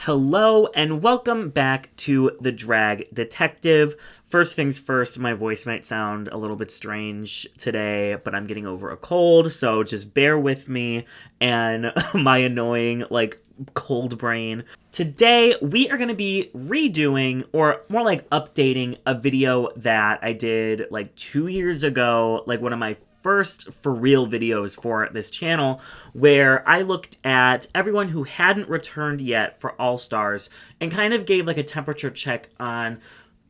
Hello and welcome back to The Drag Detective. First things first, my voice might sound a little bit strange today, but I'm getting over a cold, so just bear with me and my annoying, cold brain. Today, we are going to be redoing, or more like updating, a video that I did 2 years ago, one of my first for real videos for this channel, where I looked at everyone who hadn't returned yet for All Stars and kind of gave a temperature check on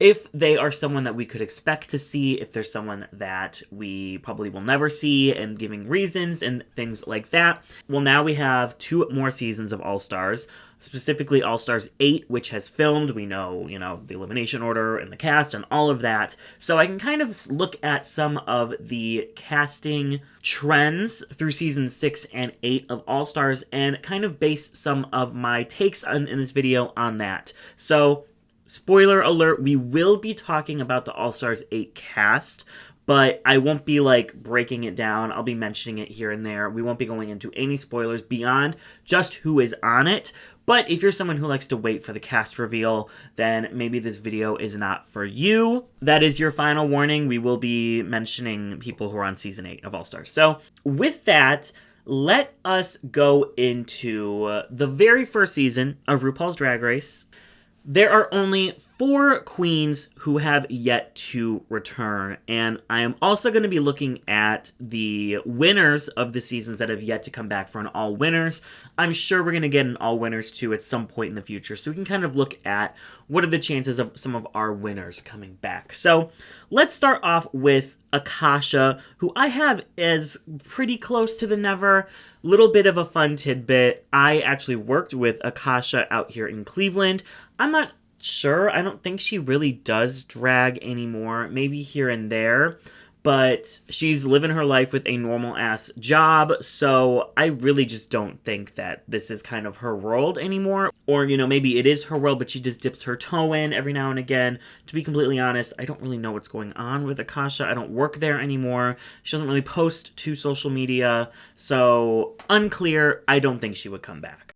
if they are someone that we could expect to see, if there's someone that we probably will never see, and giving reasons and things like that. Well, now we have 2 more seasons of All Stars, specifically All Stars 8, which has filmed. We know, the elimination order and the cast and all of that. So I can kind of look at some of the casting trends through season 6 and 8 of All Stars and kind of base some of my takes in this video on that. So, spoiler alert, we will be talking about the All Stars 8 cast, but I won't be breaking it down. I'll be mentioning it here and there. We won't be going into any spoilers beyond just who is on it. But if you're someone who likes to wait for the cast reveal, then maybe this video is not for you. That is your final warning. We will be mentioning people who are on season 8 of All Stars. So with that, let us go into the very first season of RuPaul's Drag Race. There are only 4 queens who have yet to return, and I am also going to be looking at the winners of the seasons that have yet to come back for an all winners. I'm sure we're going to get an all winners too at some point in the future, so we can kind of look at what are the chances of some of our winners coming back. So let's start off with Akasha, who I have as pretty close to the never. Little bit of a fun tidbit. I actually worked with Akasha out here in Cleveland. I'm not sure. I don't think she really does drag anymore. Maybe here and there. But she's living her life with a normal-ass job, so I really just don't think that this is kind of her world anymore. Or, maybe it is her world, but she just dips her toe in every now and again. To be completely honest, I don't really know what's going on with Akasha. I don't work there anymore. She doesn't really post to social media, so unclear. I don't think she would come back.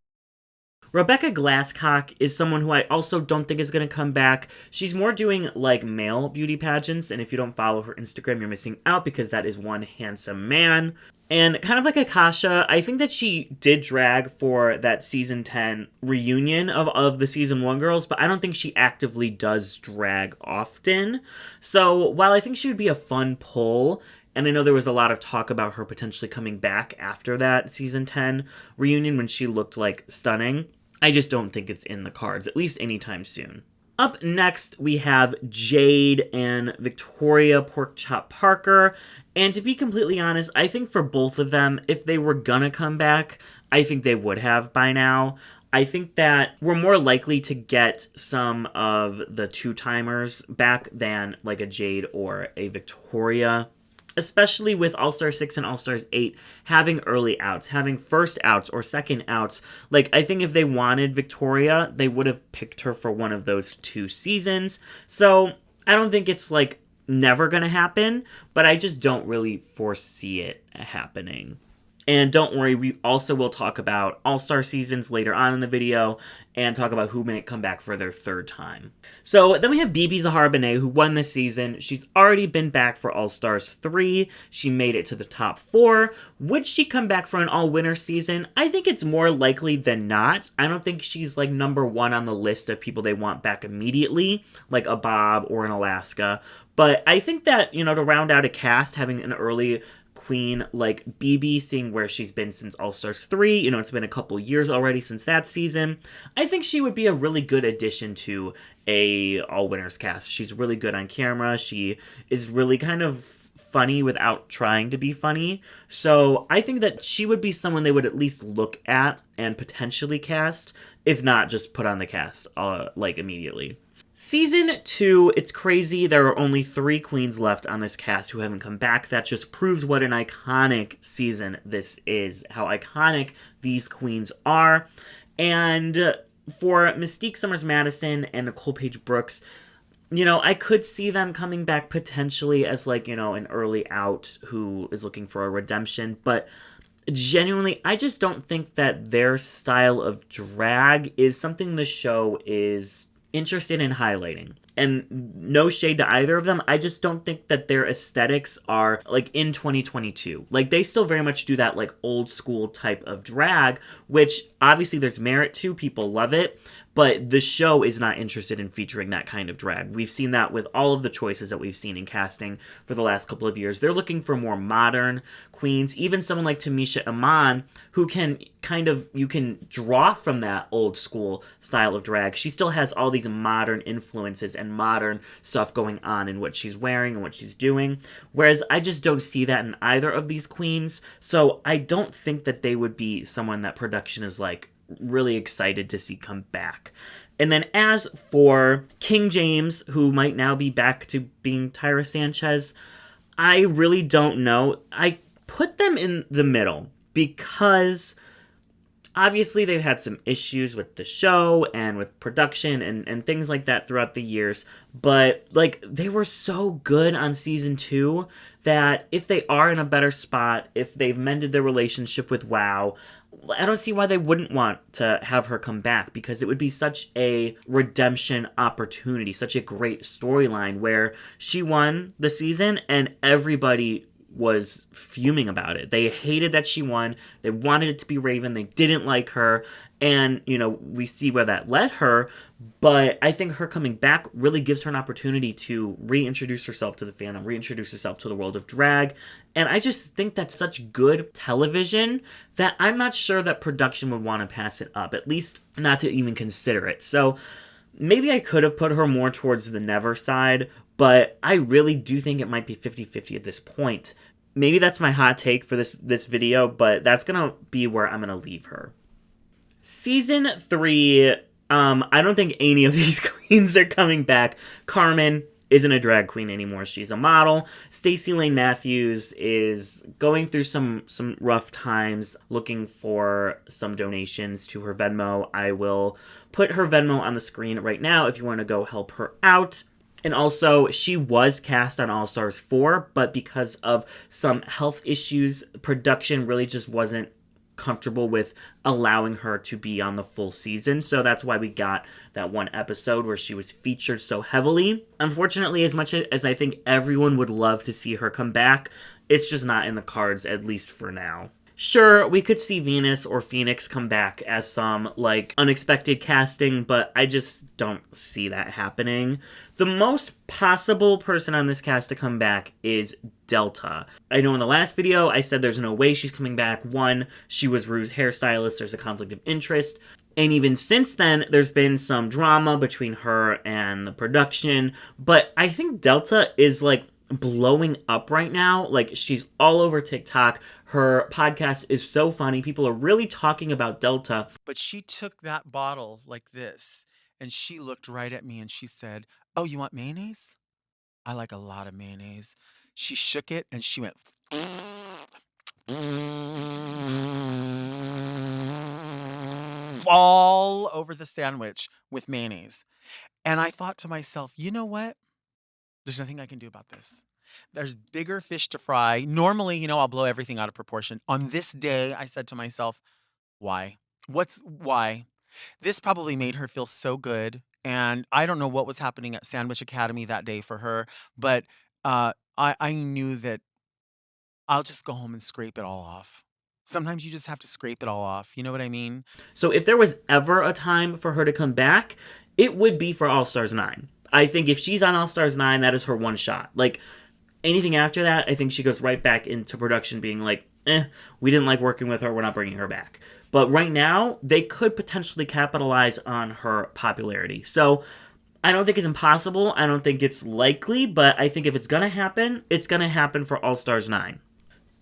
Rebecca Glasscock is someone who I also don't think is going to come back. She's more doing, male beauty pageants, and if you don't follow her Instagram, you're missing out because that is one handsome man. And kind of like Akasha, I think that she did drag for that season 10 reunion of the season 1 girls, but I don't think she actively does drag often. So while I think she would be a fun pull, and I know there was a lot of talk about her potentially coming back after that season 10 reunion when she looked stunning, I just don't think it's in the cards, at least anytime soon. Up next, we have Jade and Victoria Porkchop Parker. And to be completely honest, I think for both of them, if they were gonna come back, I think they would have by now. I think that we're more likely to get some of the 2-timers back than a Jade or a Victoria. Especially with All-Star 6 and All-Stars 8 having early outs, having first outs or second outs. I think if they wanted Victoria, they would have picked her for one of those 2 seasons. So I don't think it's never gonna happen, but I just don't really foresee it happening. And don't worry, we also will talk about All-Star seasons later on in the video and talk about who may come back for their 3rd time. So then we have Bibi Zahara Benet, who won this season. She's already been back for All-Stars 3. She made it to the top 4. Would she come back for an all-winner season? I think it's more likely than not. I don't think she's number 1 on the list of people they want back immediately, like a Bob or an Alaska. But I think that, to round out a cast, having an early queen like Bibi, seeing where she's been since All Stars 3, it's been a couple years already since that season, I think she would be a really good addition to a all-winners cast. She's really good on camera. She is really kind of funny without trying to be funny. So I think that she would be someone they would at least look at and potentially cast, if not just put on the cast immediately. Season 2, it's crazy. There are only 3 queens left on this cast who haven't come back. That just proves what an iconic season this is, how iconic these queens are. And for Mystique Summers Madison and Nicole Paige Brooks, I could see them coming back potentially as an early out who is looking for a redemption, but genuinely, I just don't think that their style of drag is something the show is interested in highlighting. And no shade to either of them, I just don't think that their aesthetics are like in 2022. Like they still very much do that like old school type of drag, which obviously there's merit to, people love it, but the show is not interested in featuring that kind of drag. We've seen that with all of the choices that we've seen in casting for the last couple of years. They're looking for more modern queens, even someone like Tamisha Iman, who can kind of, you can draw from that old school style of drag. She still has all these modern influences and modern stuff going on in what she's wearing and what she's doing. Whereas I just don't see that in either of these queens. So I don't think that they would be someone that production is like really excited to see come back. And then as for King James, who might now be back to being Tyra Sanchez, I really don't know. I put them in the middle because obviously they've had some issues with the show and with production and things like that throughout the years, but like they were so good on season 2 that if they are in a better spot, if they've mended their relationship with WoW, I don't see why they wouldn't want to have her come back, because it would be such a redemption opportunity, such a great storyline where she won the season and everybody was fuming about it. They hated that she won. They wanted it to be Raven. They didn't like her. And, you know, we see where that led her. But I think her coming back really gives her an opportunity to reintroduce herself to the fandom, reintroduce herself to the world of drag. And I just think that's such good television that I'm not sure that production would want to pass it up, at least not to even consider it. So maybe I could have put her more towards the never side, but I really do think it might be 50-50 at this point. Maybe that's my hot take for this video, but that's going to be where I'm going to leave her. Season 3, I don't think any of these queens are coming back. Carmen isn't a drag queen anymore. She's a model. Stacey Lane Matthews is going through some rough times, looking for some donations to her Venmo. I will put her Venmo on the screen right now if you want to go help her out. And also, she was cast on All Stars 4, but because of some health issues, production really just wasn't comfortable with allowing her to be on the full season. So that's why we got that one episode where she was featured so heavily. Unfortunately, as much as I think everyone would love to see her come back, it's just not in the cards, at least for now. Sure, we could see Venus or Phoenix come back as some, like, unexpected casting, but I just don't see that happening. The most possible person on this cast to come back is Delta. I know in the last video I said there's no way she's coming back. One, she was Rue's hairstylist, there's a conflict of interest. And even since then, there's been some drama between her and the production. But I think Delta is, like, blowing up right now. Like, she's all over TikTok. Her podcast is so funny. People are really talking about Delta. But she took that bottle like this, and she looked right at me and she said, "Oh, you want mayonnaise? I like a lot of mayonnaise." She shook it and she went all over the sandwich with mayonnaise. And I thought to myself, you know what? There's nothing I can do about this. There's bigger fish to fry. Normally, I'll blow everything out of proportion. On this day, I said to myself, why? Why? This probably made her feel so good. And I don't know what was happening at Sandwich Academy that day for her, but I knew that I'll just go home and scrape it all off. Sometimes you just have to scrape it all off. You know what I mean? So if there was ever a time for her to come back, it would be for All Stars 9. I think if she's on All Stars 9, that is her one shot. Like, anything after that, I think she goes right back into production being like, we didn't like working with her, we're not bringing her back. But right now, they could potentially capitalize on her popularity. So I don't think it's impossible. I don't think it's likely, but I think if it's going to happen, it's going to happen for All Stars 9.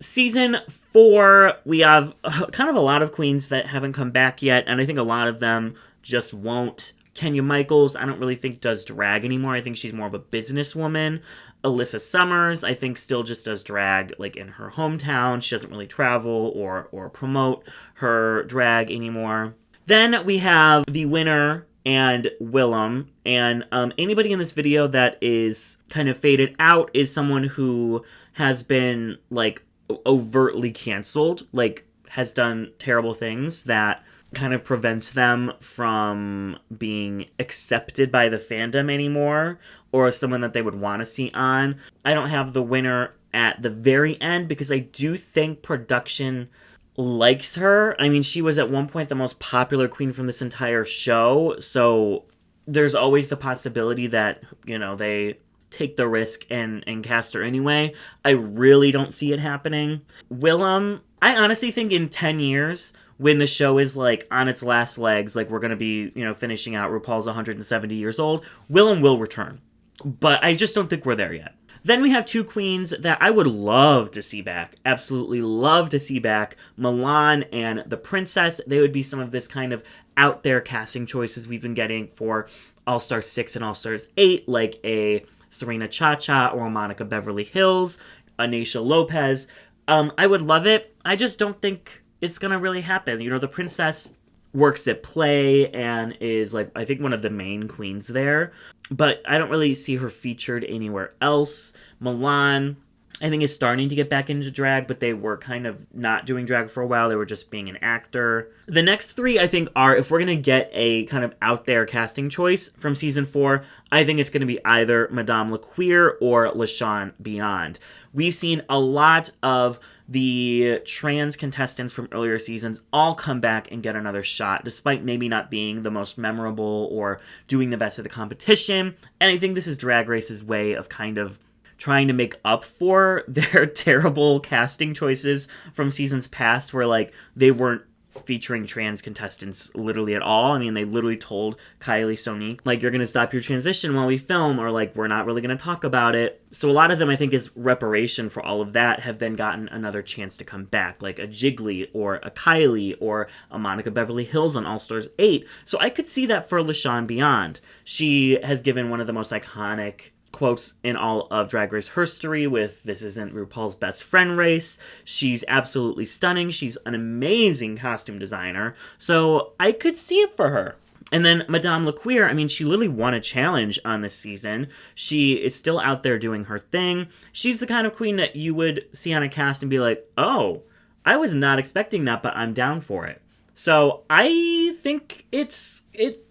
Season 4, we have kind of a lot of queens that haven't come back yet, and I think a lot of them just won't. Kenya Michaels, I don't really think does drag anymore. I think she's more of a businesswoman. Alyssa Summers, I think still just does drag like in her hometown. She doesn't really travel or promote her drag anymore. Then we have the winner and Willem, and anybody in this video that is kind of faded out is someone who has been like overtly canceled. Like, has done terrible things that kind of prevents them from being accepted by the fandom anymore, or someone that they would want to see on. I don't have the winner at the very end because I do think production likes her. I mean, she was at one point the most popular queen from this entire show, so there's always the possibility that, they take the risk and cast her anyway. I really don't see it happening. Willem, I honestly think in 10 years, when the show is like on its last legs, like we're going to be, finishing out, RuPaul's 170 years old, Willem will return. But I just don't think we're there yet. Then we have two queens that I would love to see back. Absolutely love to see back. Milan and the Princess. They would be some of this kind of out there casting choices we've been getting for All-Star 6 and All-Stars 8, like a Serena Chacha or a Monica Beverly Hills, a Naysha Lopez. I would love it. I just don't think it's going to really happen. The Princess works at Play and is, like, I think one of the main queens there. But I don't really see her featured anywhere else. Milan, I think, is starting to get back into drag, but they were kind of not doing drag for a while. They were just being an actor. The next three, I think, are, if we're going to get a kind of out there casting choice from season 4, I think it's going to be either Madame LaQueer or LaShawn Beyond. We've seen a lot of the trans contestants from earlier seasons all come back and get another shot, despite maybe not being the most memorable or doing the best at the competition. And I think this is Drag Race's way of kind of trying to make up for their terrible casting choices from seasons past, where, like, they weren't featuring trans contestants literally at all. I mean, they literally told Kylie Sonique, like, you're going to stop your transition while we film, or, like, we're not really going to talk about it. So a lot of them, I think, is reparation for all of that, have then gotten another chance to come back, like a Jiggly or a Kylie or a Monica Beverly Hills on All-Stars 8. So I could see that for LaShawn Beyond. She has given one of the most iconic quotes in all of Drag Race history with "This isn't RuPaul's best friend race." She's absolutely stunning. She's an amazing costume designer. So I could see it for her. And then Madame LaQueer, I mean, she literally won a challenge on this season. She is still out there doing her thing. She's the kind of queen that you would see on a cast and be like, oh, I was not expecting that, but I'm down for it. So I think it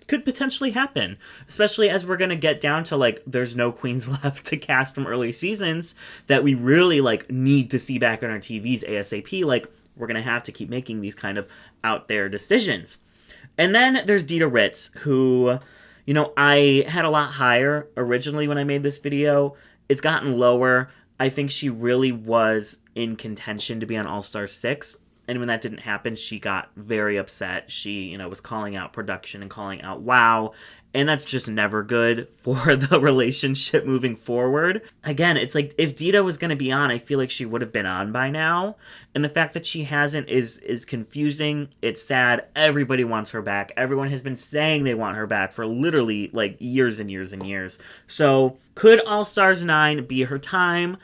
could potentially happen, especially as we're going to get down to, like, there's no queens left to cast from early seasons that we really, like, need to see back on our TVs ASAP. Like, we're going to have to keep making these kind of out there decisions. And then there's Dita Ritz, who, I had a lot higher originally when I made this video. It's gotten lower. I think she really was in contention to be on All-Star 6. And when that didn't happen, she got very upset. She, was calling out production and calling out WOW. And that's just never good for the relationship moving forward. Again, it's like, if Dita was going to be on, I feel like she would have been on by now. And the fact that she hasn't is confusing. It's sad. Everybody wants her back. Everyone has been saying they want her back for literally, like, years and years and years. So, could All-Stars 9 be her time?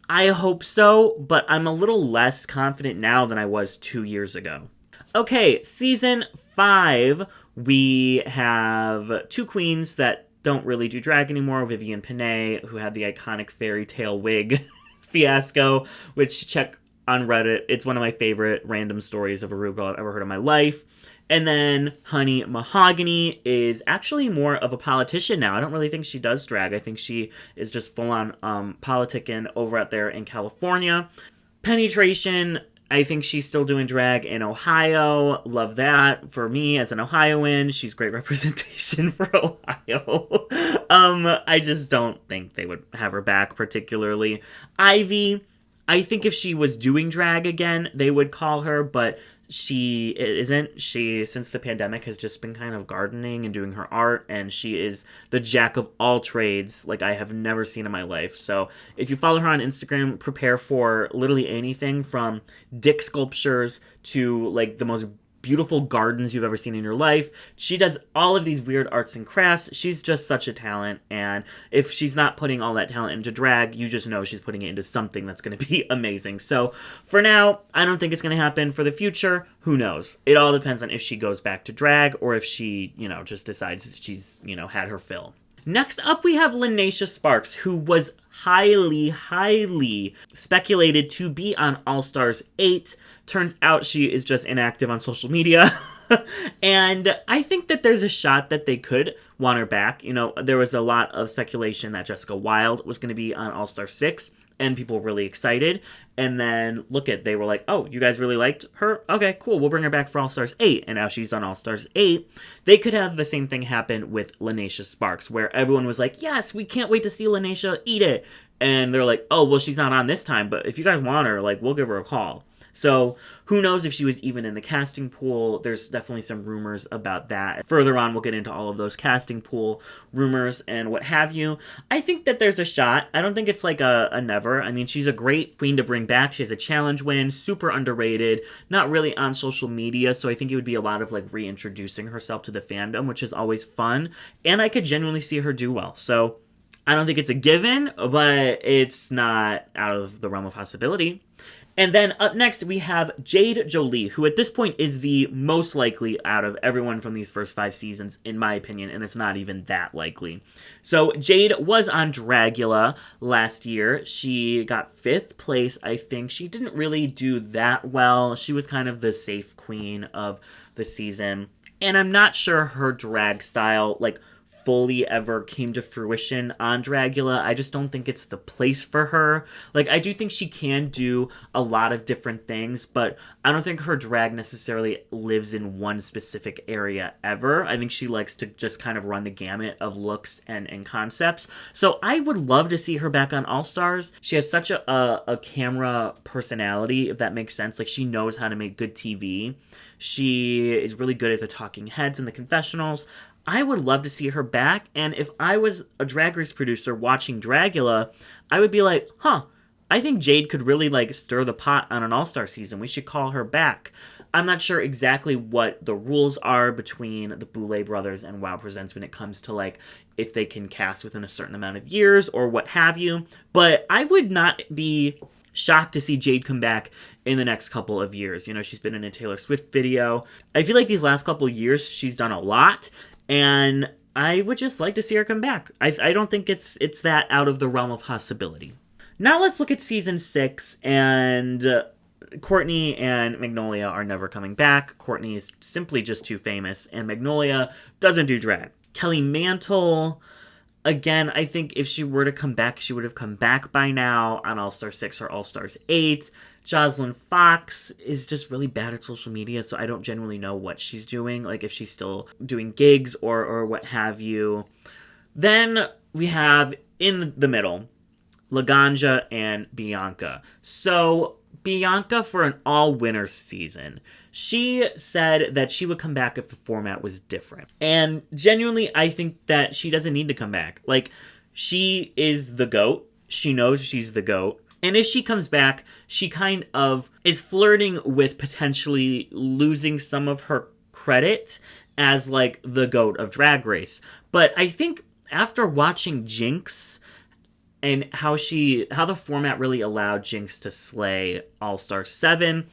I hope so, but I'm a little less confident now than I was 2 years ago. Okay, season 5, we have two queens that don't really do drag anymore. Vivienne Pinay, who had the iconic fairy tale wig fiasco, which, check on Reddit, it's one of my favorite random stories of a RuPaul I've ever heard in my life. And then Honey Mahogany is actually more of a politician now. I don't really think she does drag. I think she is just full-on politicking over out there in California. Penetration, I think she's still doing drag in Ohio. Love that. For me, as an Ohioan, she's great representation for Ohio. I just don't think they would have her back particularly. Ivy, I think if she was doing drag again, they would call her, but she isn't. She, since the pandemic, has just been kind of gardening and doing her art, and she is the jack of all trades like I have never seen in my life. So if you follow her on Instagram, prepare for literally anything from dick sculptures to, like, the most beautiful gardens you've ever seen in your life. She does all of these weird arts and crafts. She's just such a talent, and if she's not putting all that talent into drag, you just know she's putting it into something that's going to be amazing. So for now, I don't think it's going to happen. For the future, who knows? It all depends on if she goes back to drag or if she, just decides she's, had her fill. Next up, we have Linacia Sparks, who was highly speculated to be on All Stars 8. Turns out she is just inactive on social media. And I think that there's a shot that they could want her back. You know, there was a lot of speculation that Jessica Wilde was going to be on All Star 6, and people were really excited. And then they were like, oh, you guys really liked her? Okay, cool. We'll bring her back for All Stars 8. And now she's on All Stars 8. They could have the same thing happen with Linacia Sparks, where everyone was like, yes, we can't wait to see Linacia eat it. And they're like, oh, well, she's not on this time, but if you guys want her, like, we'll give her a call. So who knows if she was even in the casting pool. There's definitely some rumors about that. Further on, we'll get into all of those casting pool rumors and what have you. I think that there's a shot. I don't think it's like a never. I mean, she's a great queen to bring back. She has a challenge win, super underrated, not really on social media. So I think it would be a lot of like reintroducing herself to the fandom, which is always fun. And I could genuinely see her do well. So I don't think it's a given, but it's not out of the realm of possibility. And then up next, we have Jade Jolie, who at this point is the most likely out of everyone from these first 5 seasons, in my opinion, and it's not even that likely. So Jade was on Dragula last year. She got 5th place, I think. She didn't really do that well. She was kind of the safe queen of the season. And I'm not sure her drag style, like, fully ever came to fruition on Dragula. I just don't think it's the place for her. Like, I do think she can do a lot of different things, but I don't think her drag necessarily lives in one specific area ever. I think she likes to just kind of run the gamut of looks and concepts. So I would love to see her back on All Stars. She has such a camera personality, if that makes sense. Like, she knows how to make good TV. She is really good at the talking heads and the confessionals. I would love to see her back, and if I was a Drag Race producer watching Dragula, I would be like, I think Jade could really, like, stir the pot on an All-Star season. We should call her back. I'm not sure exactly what the rules are between the Boulay brothers and WoW Presents when it comes to, like, if they can cast within a certain amount of years or what have you, but I would not be shocked to see Jade come back in the next couple of years. You know, she's been in a Taylor Swift video. I feel like these last couple of years, she's done a lot, and I would just like to see her come back. I don't think it's that out of the realm of possibility. Now let's look at season 6, and Courtney and Magnolia are never coming back. Courtney is simply just too famous, and Magnolia doesn't do drag. Kelly Mantle, again, I think if she were to come back, she would have come back by now on All-Star 6 or All-Stars 8. Jocelyn Fox is just really bad at social media, so I don't genuinely know what she's doing, like if she's still doing gigs or what have you. Then we have, in the middle, Laganja and Bianca. So Bianca, for an all-winner season, she said that she would come back if the format was different. And genuinely, I think that she doesn't need to come back. Like, she is the GOAT. She knows she's the GOAT. And if she comes back, she kind of is flirting with potentially losing some of her credit as, like, the GOAT of Drag Race. But I think after watching Jinx and how the format really allowed Jinx to slay All-Star 7,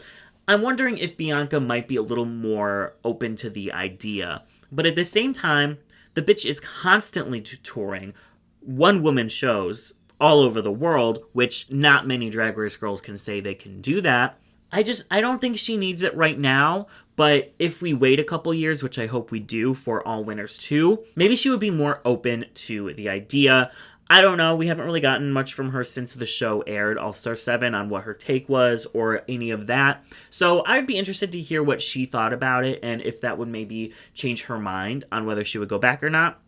I'm wondering if Bianca might be a little more open to the idea. But at the same time, the bitch is constantly touring one-woman shows all over the world, which not many Drag Race girls can say they can do that. I don't think she needs it right now, but if we wait a couple years, which I hope we do for All Winners 2, maybe she would be more open to the idea. I don't know, we haven't really gotten much from her since the show aired, All-Star 7, on what her take was or any of that. So I'd be interested to hear what she thought about it and if that would maybe change her mind on whether she would go back or not.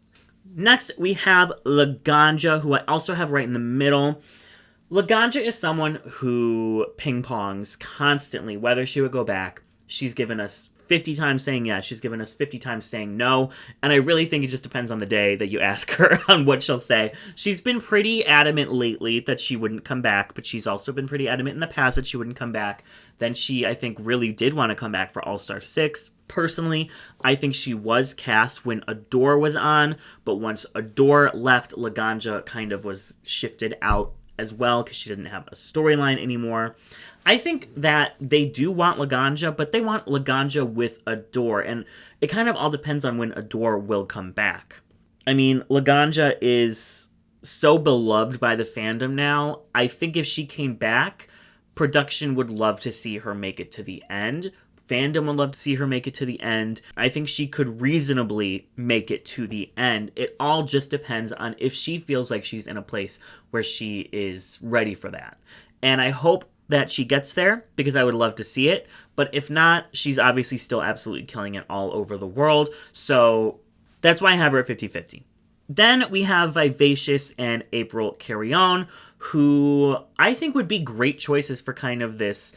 Next, we have Laganja, who I also have right in the middle. Laganja is someone who ping-pongs constantly whether she would go back. She's given us 50 times saying yes. She's given us 50 times saying no. And I really think it just depends on the day that you ask her on what she'll say. She's been pretty adamant lately that she wouldn't come back, but she's also been pretty adamant in the past that she wouldn't come back. Then she, I think, really did want to come back for All-Star 6. Personally, I think she was cast when Adore was on, but once Adore left, Laganja kind of was shifted out as well because she didn't have a storyline anymore. I think that they do want Laganja, but they want Laganja with Adore, and it kind of all depends on when Adore will come back. I mean, Laganja is so beloved by the fandom now. I think if she came back, production would love to see her make it to the end. Fandom would love to see her make it to the end. I think she could reasonably make it to the end. It all just depends on if she feels like she's in a place where she is ready for that. And I hope that she gets there because I would love to see it. But if not, she's obviously still absolutely killing it all over the world. So that's why I have her at 50-50. Then we have Vivacious and April Carrion, who I think would be great choices for kind of this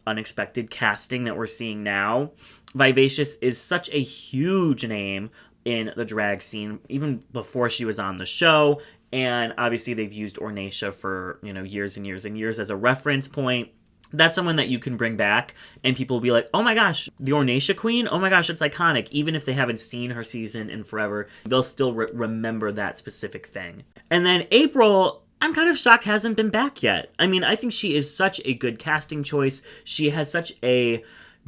unexpected casting that we're seeing now. Vivacious is such a huge name in the drag scene, even before she was on the show. And obviously they've used Ornacia for, years and years and years as a reference point. That's someone that you can bring back and people will be like, oh my gosh, the Ornacia Queen? Oh my gosh, it's iconic. Even if they haven't seen her season in forever, they'll still remember that specific thing. And then April, I'm kind of shocked hasn't been back yet. I mean, I think she is such a good casting choice. She has such a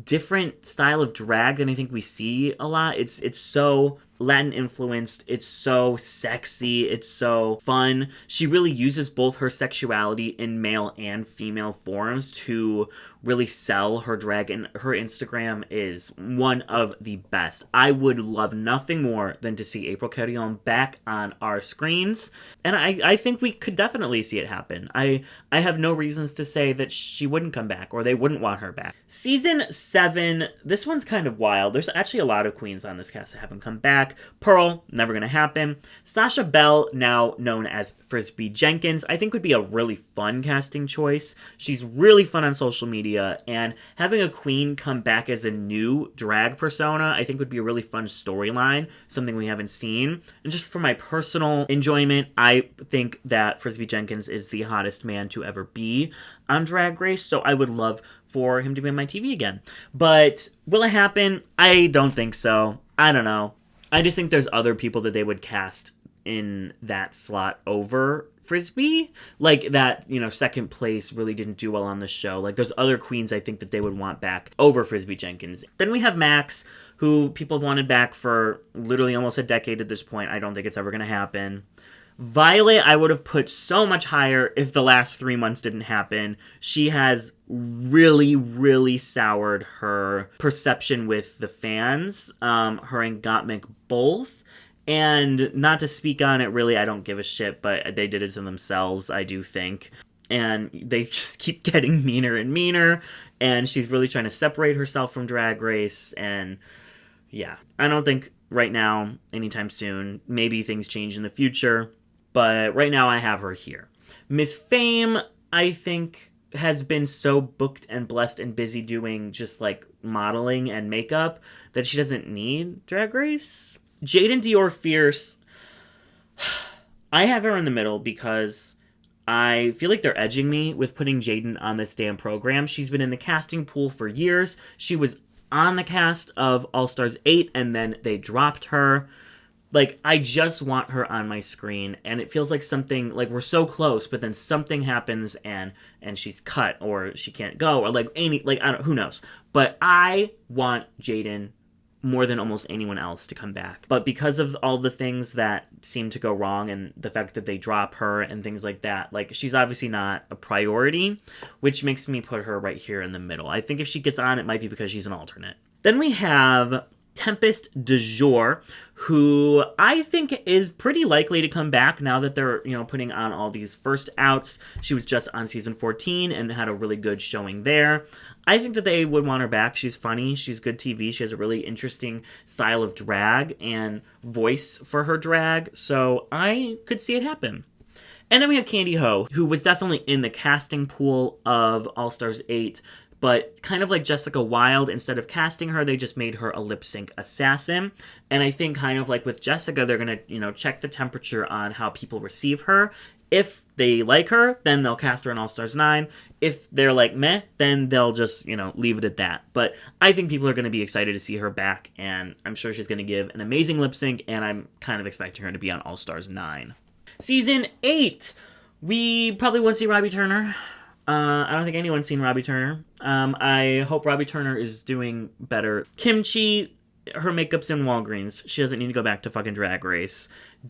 different style of drag than I think we see a lot. It's so Latin influenced, it's so sexy, it's so fun. She really uses both her sexuality in male and female forms to really sell her drag, and her Instagram is one of the best. I would love nothing more than to see April Carrion back on our screens, and I think we could definitely see it happen. I have no reasons to say that she wouldn't come back or they wouldn't want her back. Season 7, this one's kind of wild. There's actually a lot of queens on this cast that haven't come back. Pearl, never gonna happen. Sasha Bell, now known as Frisbee Jenkins, I think would be a really fun casting choice. She's really fun on social media, and having a queen come back as a new drag persona, I think would be a really fun storyline, something we haven't seen. And just for my personal enjoyment, I think that Frisbee Jenkins is the hottest man to ever be on Drag Race, so I would love for him to be on my TV again. But will it happen? I don't think so. I don't know. I just think there's other people that they would cast in that slot over Frisbee. Like that, second place really didn't do well on the show. Like there's other queens I think that they would want back over Frisbee Jenkins. Then we have Max, who people have wanted back for literally almost a decade at this point. I don't think it's ever going to happen. Violet, I would have put so much higher if the last 3 months didn't happen. She has really, really soured her perception with the fans, her and Gottmik both. And not to speak on it, really, I don't give a shit, but they did it to themselves, I do think. And they just keep getting meaner and meaner, and she's really trying to separate herself from Drag Race, and yeah. I don't think right now, anytime soon, maybe things change in the future, but right now I have her here. Miss Fame, I think, has been so booked and blessed and busy doing just like modeling and makeup that she doesn't need Drag Race. Jaden Dior Fierce, I have her in the middle because I feel like they're edging me with putting Jaden on this damn program. She's been in the casting pool for years. She was on the cast of All Stars 8 and then they dropped her. Like, I just want her on my screen, and it feels like something, like, we're so close, but then something happens, and she's cut, or she can't go, or, like, who knows. But I want Jaden more than almost anyone else to come back. But because of all the things that seem to go wrong, and the fact that they drop her, and things like that, like, she's obviously not a priority, which makes me put her right here in the middle. I think if she gets on, it might be because she's an alternate. Then we have Tempest du Jour, who I think is pretty likely to come back now that they're, putting on all these first outs. She was just on season 14 and had a really good showing there. I think that they would want her back. She's funny. She's good TV. She has a really interesting style of drag and voice for her drag. So I could see it happen. And then we have Candy Ho, who was definitely in the casting pool of All Stars 8, but kind of like Jessica Wilde, instead of casting her, they just made her a lip sync assassin. And I think kind of like with Jessica, they're going to, check the temperature on how people receive her. If they like her, then they'll cast her in All Stars 9. If they're like meh, then they'll just, leave it at that. But I think people are going to be excited to see her back, and I'm sure she's going to give an amazing lip sync, and I'm kind of expecting her to be on All Stars 9. Season 8, we probably won't see Robbie Turner. I don't think anyone's seen Robbie Turner. I hope Robbie Turner is doing better. Kimchi her makeup's in Walgreens. She doesn't need to go back to fucking Drag Race.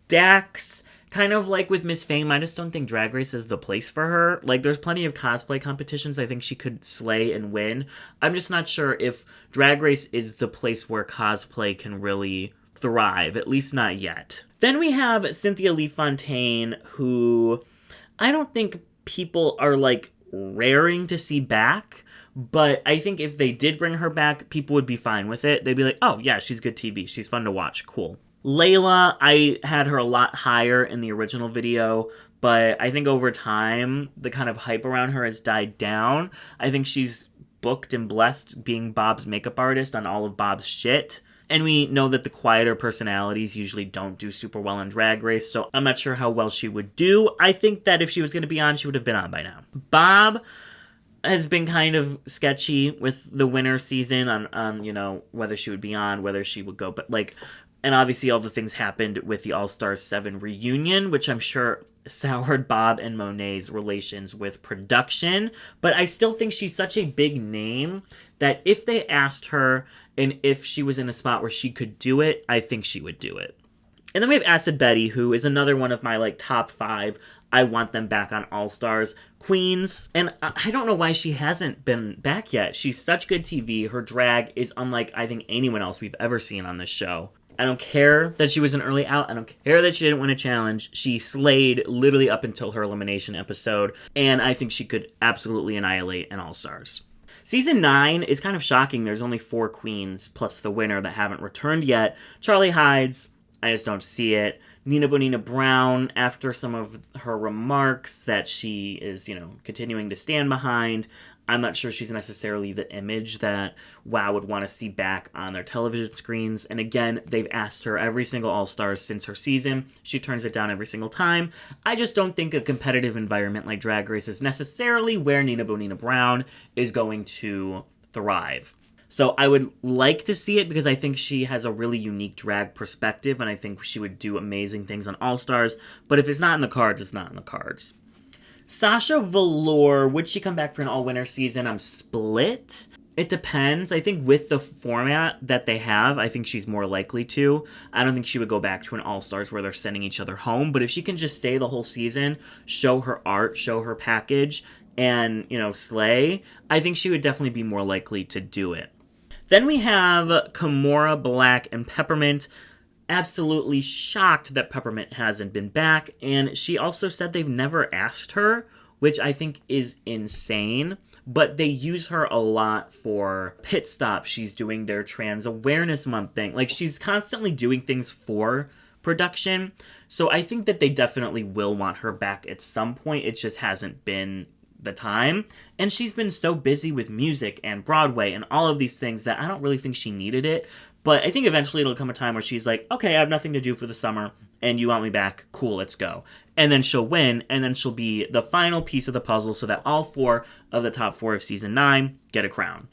Dax, kind of like with Miss Fame, I just don't think Drag Race is the place for her. Like, there's plenty of cosplay competitions I think she could slay and win. I'm just not sure if Drag Race is the place where cosplay can really thrive, at least not yet. Then we have Cynthia Lee Fontaine, who I don't think people are, like, raring to see back. But I think if they did bring her back, people would be fine with it. They'd be like, oh, yeah, she's good TV. She's fun to watch. Cool. Layla, I had her a lot higher in the original video, but I think over time, the kind of hype around her has died down. I think she's booked and blessed being Bob's makeup artist on all of Bob's shit. And we know that the quieter personalities usually don't do super well on Drag Race, so I'm not sure how well she would do. I think that if she was going to be on, she would have been on by now. Bob has been kind of sketchy with the winter season on you know, whether she would be on, whether she would go, but like, and obviously all the things happened with the All-Stars 7 reunion, which I'm sure soured Bob and Monet's relations with production, but I still think she's such a big name that if they asked her and if she was in a spot where she could do it, I think she would do it. And then we have Acid Betty, who is another one of my like top 5. I want them back on All-Stars queens. And I don't know why she hasn't been back yet. She's such good TV. Her drag is unlike, I think, anyone else we've ever seen on this show. I don't care that she was an early out. I don't care that she didn't win a challenge. She slayed literally up until her elimination episode. And I think she could absolutely annihilate an All-Stars. Season 9 is kind of shocking. There's only 4 queens plus the winner that haven't returned yet. Charlie Hides, I just don't see it. Nina Bonina Brown, after some of her remarks that she is, you know, continuing to stand behind, I'm not sure she's necessarily the image that WoW would want to see back on their television screens. And again, they've asked her every single All-Stars since her season. She turns it down every single time. I just don't think a competitive environment like Drag Race is necessarily where Nina Bonina Brown is going to thrive. So I would like to see it because I think she has a really unique drag perspective and I think she would do amazing things on All-Stars. But if it's not in the cards, it's not in the cards. Sasha Velour, would she come back for an all-winner season? I'm split. It depends. I think with the format that they have, I think she's more likely to. I don't think she would go back to an All-Stars where they're sending each other home. But if she can just stay the whole season, show her art, show her package, and, you know, slay, I think she would definitely be more likely to do it. Then we have Kimora, Black, and Peppermint. Absolutely shocked that Peppermint hasn't been back. And she also said they've never asked her, which I think is insane. But they use her a lot for Pit Stop. She's doing their Trans Awareness Month thing. Like, she's constantly doing things for production. So I think that they definitely will want her back at some point. It just hasn't been the time. And she's been so busy with music and Broadway and all of these things that I don't really think she needed it. But I think eventually it'll come a time where she's like, okay, I have nothing to do for the summer and you want me back, cool, let's go. And then she'll win, and then she'll be the final piece of the puzzle so that all 4 of the top 4 of season 9 get a crown.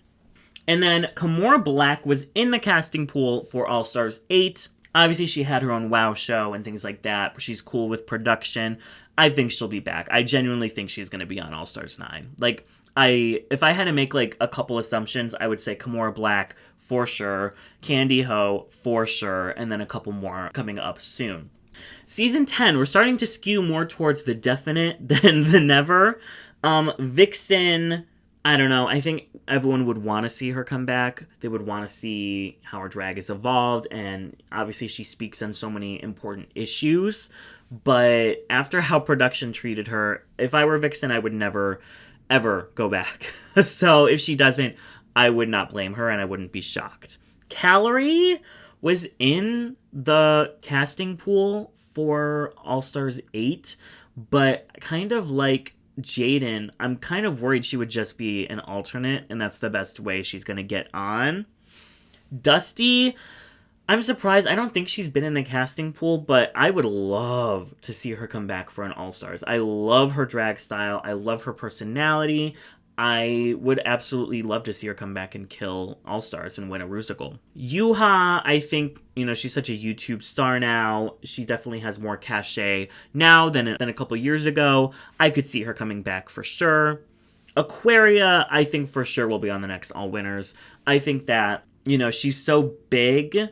And then Kimora Black was in the casting pool for All-Stars 8. Obviously, she had her own WoW show and things like that, but she's cool with production. I think she'll be back. I genuinely think she's going to be on All-Stars 9. Like, if I had to make, like, a couple assumptions, I would say Kimora Black, for sure, Candy Ho, for sure, and then a couple more coming up soon. Season 10, we're starting to skew more towards the definite than the never. Vixen, I don't know. I think everyone would want to see her come back. They would want to see how her drag has evolved, and obviously she speaks on so many important issues. But after how production treated her, if I were Vixen, I would never, ever go back. So if she doesn't, I would not blame her, and I wouldn't be shocked. Calorie was in the casting pool for All-Stars 8, but kind of like Jaden, I'm kind of worried she would just be an alternate, and that's the best way she's going to get on. Dusty, I'm surprised. I don't think she's been in the casting pool, but I would love to see her come back for an All-Stars. I love her drag style. I love her personality. I would absolutely love to see her come back and kill All-Stars and win a Rusical. Yuha, I think, you know, she's such a YouTube star now. She definitely has more cachet now than a couple years ago. I could see her coming back for sure. Aquaria, I think for sure will be on the next All Winners. I think that she's so big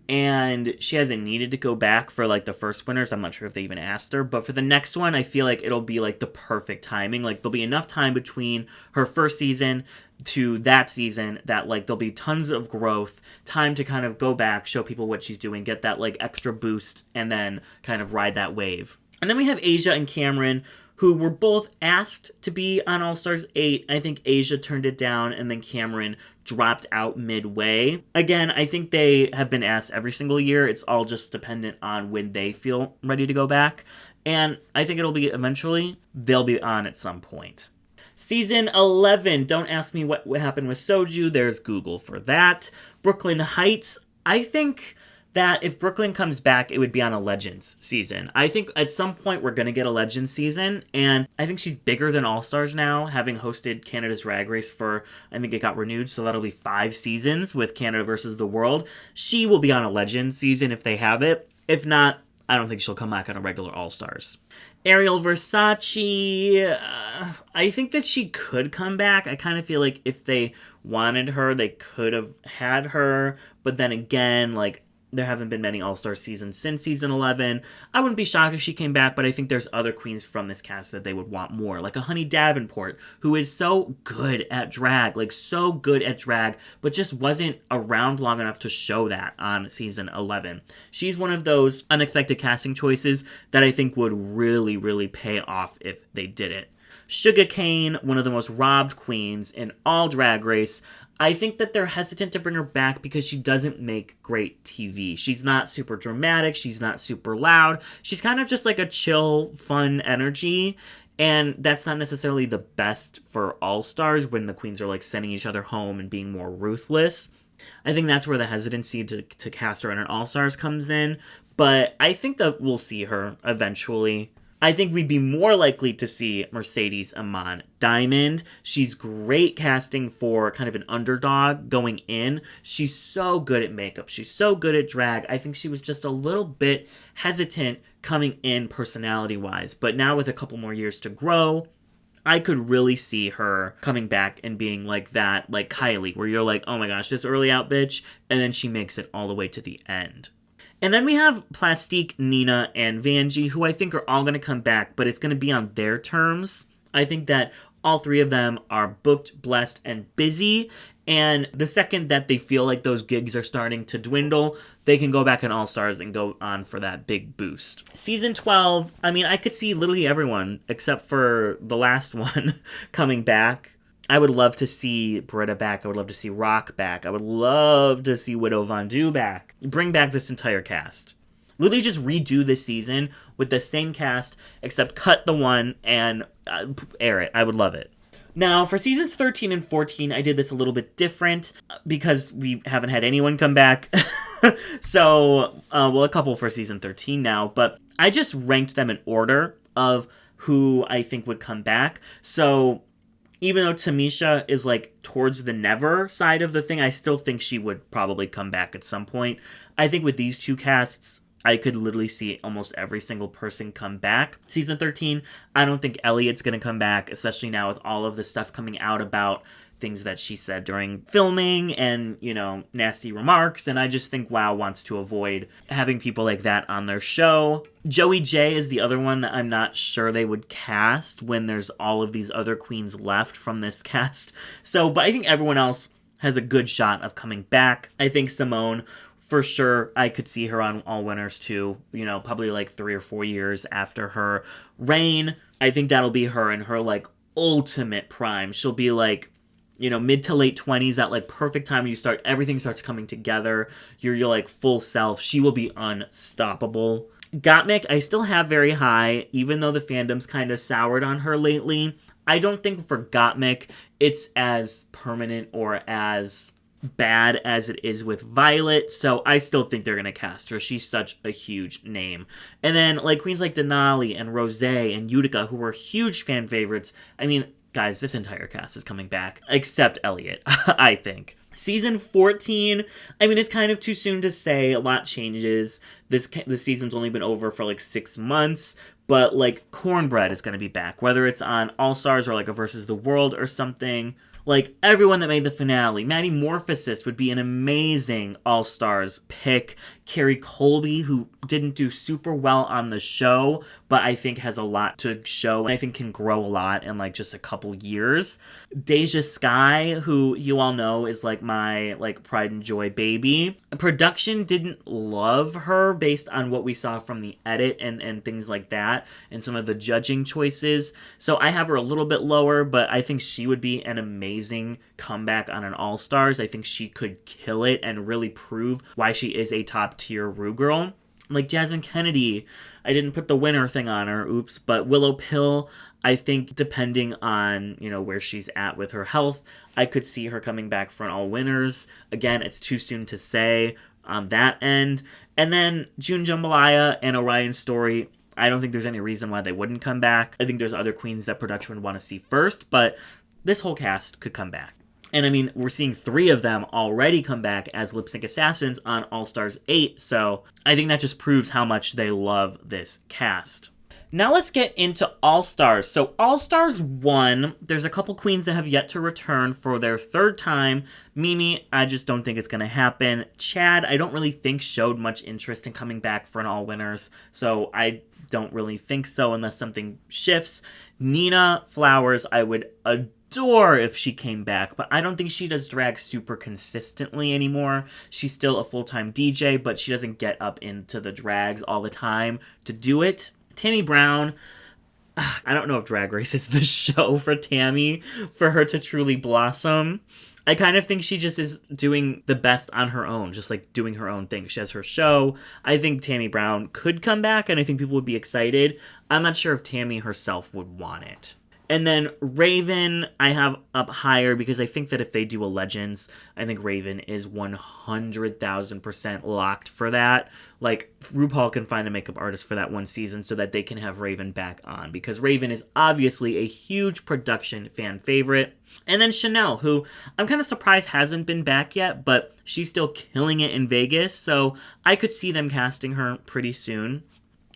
and she hasn't needed to go back for like the first winners. I'm not sure if they even asked her, but for the next one, I feel like it'll be like the perfect timing. Like there'll be enough time between her first season to that season that like there'll be tons of growth, time to kind of go back, show people what she's doing, get that like extra boost, and then kind of ride that wave. And then we have Asia and Cameron, who were both asked to be on All Stars 8. I think Asia turned it down, and then Cameron dropped out midway. Again, I think they have been asked every single year. It's all just dependent on when they feel ready to go back. And I think it'll be eventually, they'll be on at some point. Season 11, don't ask me what happened with Soju. There's Google for that. Brooklyn Heights, I think that if Brooklyn comes back, it would be on a Legends season. I think at some point we're going to get a Legends season, and I think she's bigger than All-Stars now, having hosted Canada's Drag Race for, I think it got renewed, so that'll be 5 seasons with Canada versus the world. She will be on a Legends season if they have it. If not, I don't think she'll come back on a regular All-Stars. Ariel Versace, I think that she could come back. I kind of feel like if they wanted her, they could have had her, but then again, like, there haven't been many All-Star seasons since season 11. I wouldn't be shocked if she came back, but I think there's other queens from this cast that they would want more. Like a Honey Davenport, who is so good at drag, but just wasn't around long enough to show that on season 11. She's one of those unexpected casting choices that I think would really, really pay off if they did it. Sugar Cane, one of the most robbed queens in all Drag Race. I think that they're hesitant to bring her back because she doesn't make great TV. She's not super dramatic. She's not super loud. She's kind of just like a chill, fun energy. And that's not necessarily the best for All-Stars when the queens are like sending each other home and being more ruthless. I think that's where the hesitancy to cast her on an All-Stars comes in. But I think that we'll see her eventually. I think we'd be more likely to see Mercedes Iman Diamond. She's great casting for kind of an underdog going in. She's so good at makeup. She's so good at drag. I think she was just a little bit hesitant coming in personality-wise. But now with a couple more years to grow, I could really see her coming back and being like that, like Kylie, where you're like, oh my gosh, this early out bitch, and then she makes it all the way to the end. And then we have Plastique, Nina, and Vanjie, who I think are all going to come back, but it's going to be on their terms. I think that all 3 of them are booked, blessed, and busy. And the second that they feel like those gigs are starting to dwindle, they can go back in All-Stars and go on for that big boost. Season 12, I mean, I could see literally everyone, except for the last one, coming back. I would love to see Britta back. I would love to see Rock back. I would love to see Widow Von Du back. Bring back this entire cast. Literally just redo this season with the same cast, except cut the one and air it. I would love it. Now, for seasons 13 and 14, I did this a little bit different because we haven't had anyone come back. So, a couple for season 13 now, but I just ranked them in order of who I think would come back. So, even though Tamisha is like towards the never side of the thing, I still think she would probably come back at some point. I think with these 2 casts, I could literally see almost every single person come back. Season 13, I don't think Elliot's going to come back, especially now with all of the stuff coming out about things that she said during filming and, nasty remarks. And I just think WoW wants to avoid having people like that on their show. Joey J is the other one that I'm not sure they would cast when there's all of these other queens left from this cast. But I think everyone else has a good shot of coming back. I think Simone, for sure, I could see her on All Winners too, probably like 3 or 4 years after her reign. I think that'll be her in her like ultimate prime. She'll be like, mid to late 20s, that like perfect time when everything starts coming together. You're like full self. She will be unstoppable. Gottmik, I still have very high, even though the fandom's kind of soured on her lately. I don't think for Gottmik it's as permanent or as bad as it is with Violet, so I still think they're gonna cast her. She's such a huge name. And then like queens like Denali and Rosé and Utica, who were huge fan favorites. I mean, guys, this entire cast is coming back, except Elliot, I think. Season 14, I mean, it's kind of too soon to say. A lot changes. This season's only been over for like 6 months, but like Cornbread is going to be back, whether it's on All Stars or like a Versus the World or something. Like, everyone that made the finale. Maddie Morphosis would be an amazing All-Stars pick. Carrie Colby, who didn't do super well on the show, but I think has a lot to show, and I think can grow a lot in, like, just a couple years. Deja Sky, who you all know is, like, my, like, pride and joy baby. Production didn't love her based on what we saw from the edit and things like that, and some of the judging choices. So I have her a little bit lower, but I think she would be an amazing comeback on an All-Stars. I think she could kill it and really prove why she is a top-tier Rue girl. Like Jasmine Kennedy, I didn't put the winner thing on her, oops, but Willow Pill, I think depending on, you know, where she's at with her health, I could see her coming back for an all winners. Again, it's too soon to say on that end. And then June Jambalaya and Orion Story, I don't think there's any reason why they wouldn't come back. I think there's other queens that production would want to see first, but this whole cast could come back. And I mean, we're seeing 3 of them already come back as lip sync assassins on All Stars 8, so I think that just proves how much they love this cast. Now let's get into All Stars. So All Stars 1, there's a couple queens that have yet to return for their 3rd time. Mimi, I just don't think it's going to happen. Chad, I don't really think showed much interest in coming back for an all winners, so I don't really think so unless something shifts. Nina Flowers, I would adore if she came back, but I don't think she does drag super consistently anymore. She's still a full-time DJ, but she doesn't get up into the drags all the time to do it. Tammy Brown, I don't know if Drag Race is the show for Tammy for her to truly blossom. I kind of think she just is doing the best on her own, just like doing her own thing. She has her show. I think Tammy Brown could come back, and I think people would be excited. I'm not sure if Tammy herself would want it. And then Raven, I have up higher because I think that if they do a Legends, I think Raven is 100,000% locked for that. Like, RuPaul can find a makeup artist for that one season so that they can have Raven back on, because Raven is obviously a huge production fan favorite. And then Chanel, who I'm kind of surprised hasn't been back yet, but she's still killing it in Vegas, so I could see them casting her pretty soon.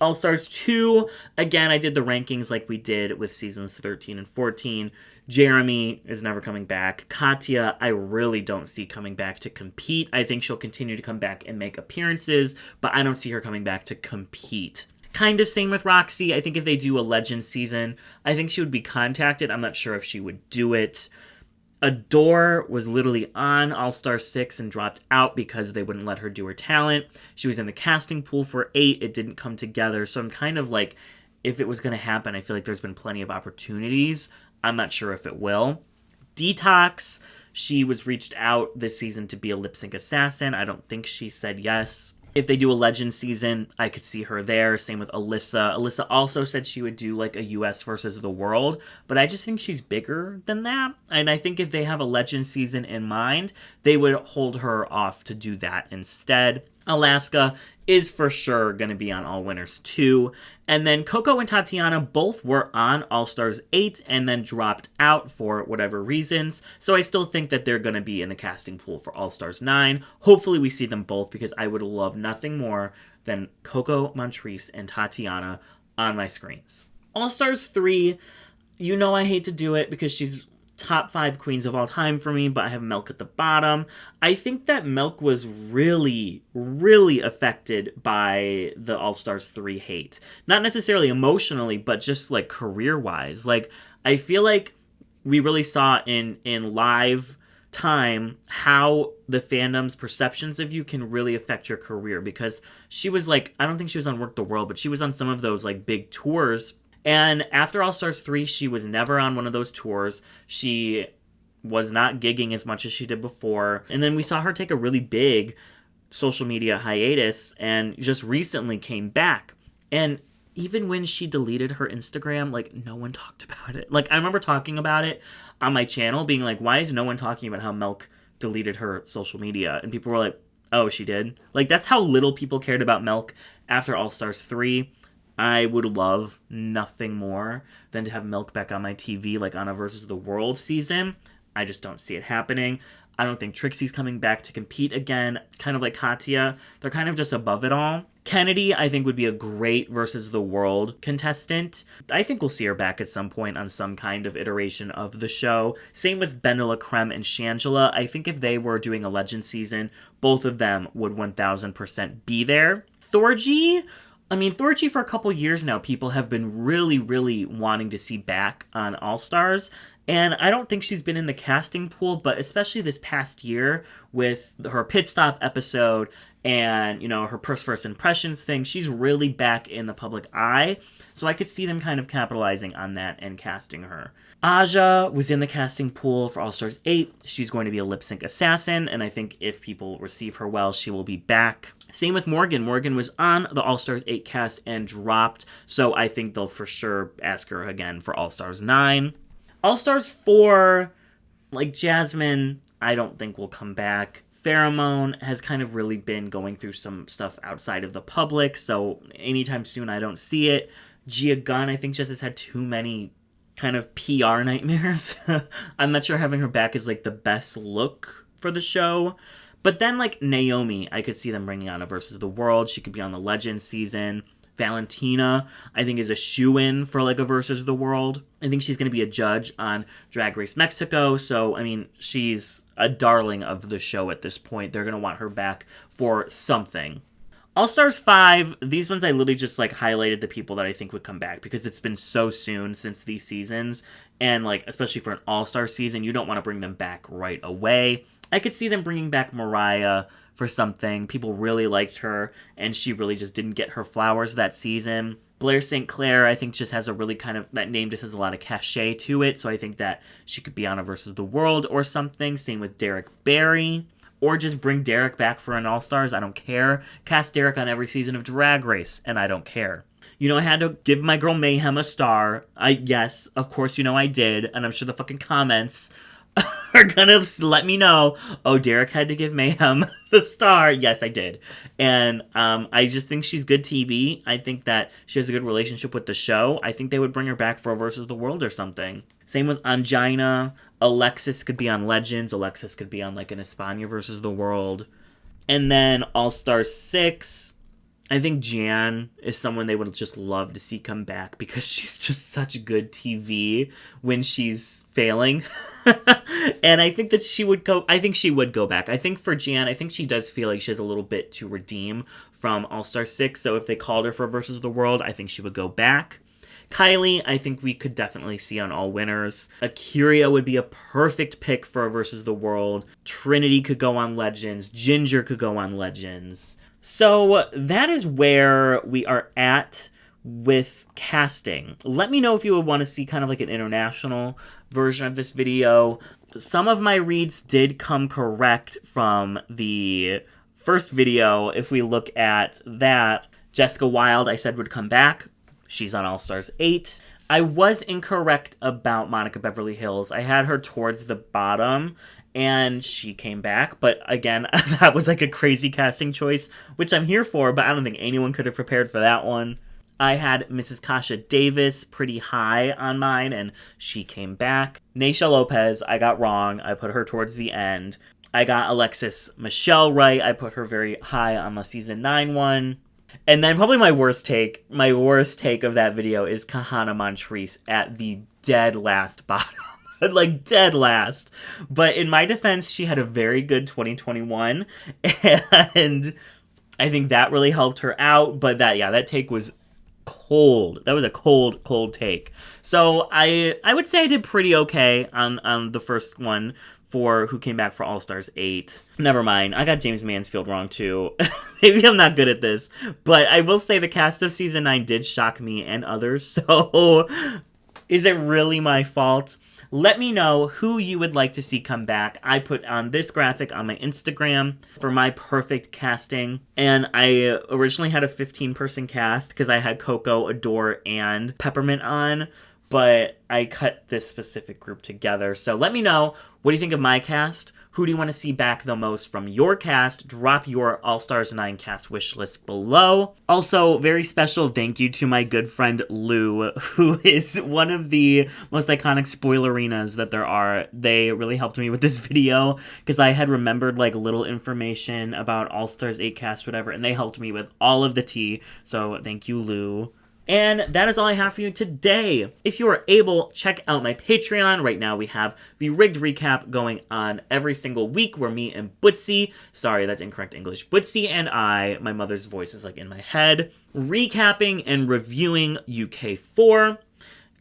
All-Stars 2, again, I did the rankings like we did with seasons 13 and 14. Jeremy is never coming back. Katya, I really don't see coming back to compete. I think she'll continue to come back and make appearances, but I don't see her coming back to compete. Kind of same with Roxy. I think if they do a Legends season, I think she would be contacted. I'm not sure if she would do it. Adore was literally on All-Star 6 and dropped out because they wouldn't let her do her talent. She was in the casting pool for 8. It didn't come together. So I'm kind of like, if it was going to happen, I feel like there's been plenty of opportunities. I'm not sure if it will. Detox, she was reached out this season to be a lip sync assassin. I don't think she said yes. If they do a Legend season, I could see her there. Same with Alyssa. Alyssa also said she would do like a US versus the world, but I just think she's bigger than that. And I think if they have a Legend season in mind, they would hold her off to do that instead. Alaska is for sure going to be on All Winners 2. And then Coco and Tatiana both were on All Stars 8 and then dropped out for whatever reasons. So I still think that they're going to be in the casting pool for All Stars 9. Hopefully we see them both, because I would love nothing more than Coco Montrese and Tatiana on my screens. All Stars 3, you know I hate to do it because she's top 5 queens of all time for me, but I have Milk at the bottom. I think that Milk was really, really affected by the All-Stars 3 hate. Not necessarily emotionally, but just like career-wise. Like, I feel like we really saw in live time how the fandom's perceptions of you can really affect your career, because she was like, I don't think she was on Work the World, but she was on some of those like big tours. And after All Stars 3, she was never on one of those tours. She was not gigging as much as she did before. And then we saw her take a really big social media hiatus and just recently came back. And even when she deleted her Instagram, like, no one talked about it. Like, I remember talking about it on my channel, being like, why is no one talking about how Milk deleted her social media? And people were like, oh, she did? Like, that's how little people cared about Milk after All Stars 3. I would love nothing more than to have Milk back on my TV, like on a Versus the World season. I just don't see it happening. I don't think Trixie's coming back to compete again. Kind of like Katya. They're kind of just above it all. Kennedy, I think, would be a great versus the world contestant. I think we'll see her back at some point on some kind of iteration of the show. Same with Benela Creme and Shangela. I think if they were doing a Legend season, both of them would 1000% be there. Thorgy, Thorgy for a couple years now, people have been really, really wanting to see back on All Stars. And I don't think she's been in the casting pool, but especially this past year with her pit stop episode and, her first impressions thing, she's really back in the public eye. So I could see them kind of capitalizing on that and casting her. Aja was in the casting pool for All Stars 8. She's going to be a lip sync assassin, and I think if people receive her well, she will be back. Same with Morgan. Morgan was on the All Stars 8 cast and dropped, so I think they'll for sure ask her again for All Stars 9. All Stars 4, like Jasmine, I don't think will come back. Pheromone has kind of really been going through some stuff outside of the public, so anytime soon I don't see it. Gia Gunn, I think, just has had too many kind of PR nightmares. I'm not sure having her back is like the best look for the show. But then like Naomi, I could see them bringing on a Versus the World. She could be on the Legends season. Valentina, I think, is a shoo-in for like a Versus the World. I think she's going to be a judge on Drag Race Mexico. So, she's a darling of the show at this point. They're going to want her back for something. All Stars 5, these ones I literally just like highlighted the people that I think would come back because it's been so soon since these seasons. And like, especially for an All-Star season, you don't want to bring them back right away. I could see them bringing back Mariah for something. People really liked her, and she really just didn't get her flowers that season. Blair St. Clair, I think, just has a really kind of, that name just has a lot of cachet to it, so I think that she could be on a Versus the World or something. Same with Derek Barry. Or just bring Derek back for an All-Stars, I don't care. Cast Derek on every season of Drag Race, and I don't care. I had to give my girl Mayhem a star. Yes, of course, I did, and I'm sure the fucking comments are gonna let me know, oh, Derek had to give Mayhem the star. Yes, I did. And I just think she's good TV. I think that she has a good relationship with the show. I think they would bring her back for a Versus the World or something. Same with Angina. Alexis could be on Legends. Alexis could be on like an Espana Versus the World. And then All Stars 6. I think Jan is someone they would just love to see come back because she's just such good TV when she's failing. And I think that she would go back. I think for Jan, I think she does feel like she has a little bit to redeem from All-Star 6. So if they called her for Versus the World, I think she would go back. Kylie, I think we could definitely see on All Winners. Akira would be a perfect pick for a Versus the World. Trinity could go on Legends. Ginger could go on Legends. So that is where we are at with casting. Let me know if you would want to see kind of like an international version of this video. Some of my reads did come correct from the first video. If we look at that, Jessica Wilde, I said would come back. She's on All Stars 8. I was incorrect about Monica Beverly Hills. I had her towards the bottom, and she came back. But again, that was like a crazy casting choice, which I'm here for, but I don't think anyone could have prepared for that one. I had Mrs. Kasha Davis pretty high on mine, and she came back. Naysha Lopez, I got wrong. I put her towards the end. I got Alexis Michelle right. I put her very high on the season 9 one. And then probably my worst take of that video is Kahana Montrese at the dead last bottom. Like, dead last. But in my defense, she had a very good 2021. And I think that really helped her out. But that take was cold. That was a cold take. So I would say I did pretty okay on the first one for who came back for All Stars 8. Never mind. I got James Mansfield wrong too. Maybe I'm not good at this. But I will say the cast of season 9 did shock me and others. So is it really my fault? Let me know who you would like to see come back. I put on this graphic on my Instagram for my perfect casting. And I originally had a 15-person cast because I had Coco, Adore, and Peppermint on. but I cut this specific group together. So let me know, what do you think of my cast? Who do you want to see back the most from your cast? Drop your All Stars 9 cast wish list below. Also, very special thank you to my good friend Lou, who is one of the most iconic spoilerinas that there are. They really helped me with this video because I had remembered like little information about All Stars 8 cast, whatever, and they helped me with all of the tea. So thank you, Lou. And that is all I have for you today. If you are able, check out my Patreon. Right now we have the rigged recap going on every single week where me and Bootsy, sorry, that's incorrect English, Bootsy and I, my mother's voice is like in my head, recapping and reviewing UK4.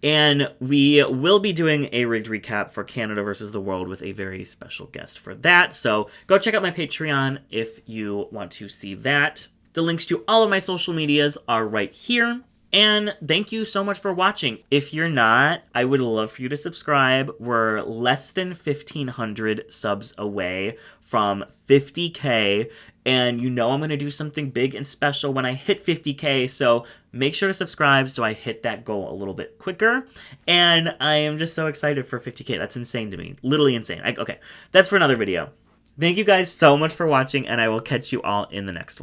And we will be doing a rigged recap for Canada versus the World with a very special guest for that. So go check out my Patreon if you want to see that. The links to all of my social medias are right here. And thank you so much for watching. If you're not, I would love for you to subscribe. We're less than 1,500 subs away from 50K. And you know I'm going to do something big and special when I hit 50K. So make sure to subscribe so I hit that goal a little bit quicker. And I am just so excited for 50K. That's insane to me. Literally insane. Okay, that's for another video. Thank you guys so much for watching, and I will catch you all in the next one.